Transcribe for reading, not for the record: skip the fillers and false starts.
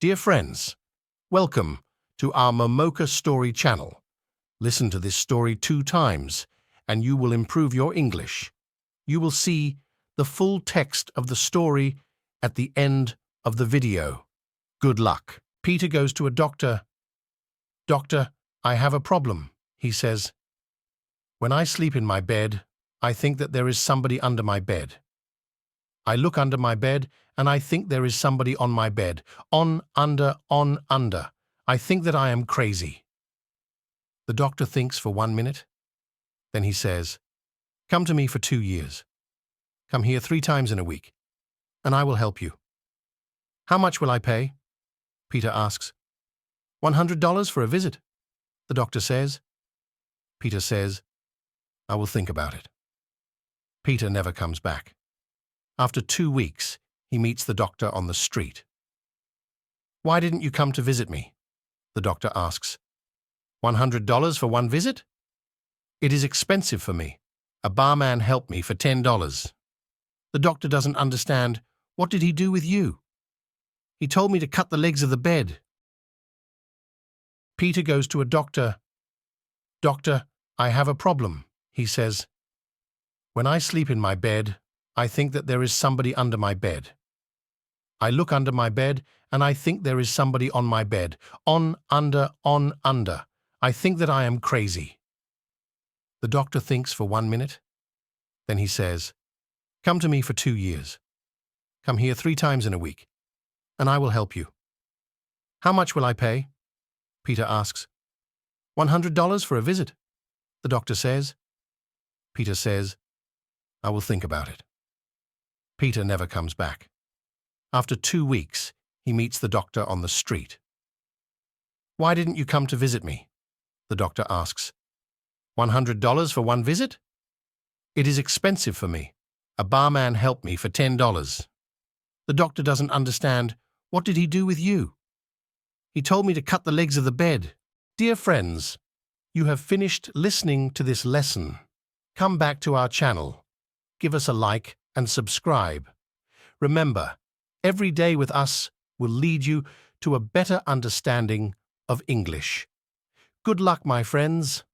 Dear friends, welcome to our MomokaStory channel. Listen to this story 2 times and you will improve your English. You will see the full text of the story at the end of the video. Good luck. Peter goes to a doctor. Doctor, I have a problem, he says. When I sleep in my bed, I think that there is somebody under my bed. I look under my bed and I think there is somebody on my bed. On, under. I think that I am crazy. The doctor thinks for 1 minute. Then he says, come to me for 2 years. Come here 3 times in a week, and I will help you. How much will I pay? Peter asks. $100 for a visit, the doctor says. Peter says, I will think about it. Peter never comes back. After 2 weeks, he meets the doctor on the street. Why didn't you come to visit me? The doctor asks. $100 for 1 visit? It is expensive for me. A barman helped me for $10. The doctor doesn't understand. What did he do with you? He told me to cut the legs of the bed. Peter goes to a doctor. Doctor, I have a problem, he says. When I sleep in my bed, I think that there is somebody under my bed. I look under my bed and I think there is somebody on my bed. On, under. I think that I am crazy. The doctor thinks for 1 minute. Then he says, come to me for 2 years. Come here 3 times in a week, and I will help you. How much will I pay? Peter asks. $100 for a visit, the doctor says. Peter says, I will think about it. Peter never comes back. After 2 weeks, he meets the doctor on the street. Why didn't you come to visit me? The doctor asks. $100 for 1 visit? It is expensive for me. A barman helped me for $10. The doctor doesn't understand. What did he do with you? He told me to cut the legs of the bed. Dear friends, you have finished listening to this lesson. Come back to our channel. Give us a like and subscribe. Remember, every day with us will lead you to a better understanding of English. Good luck, my friends.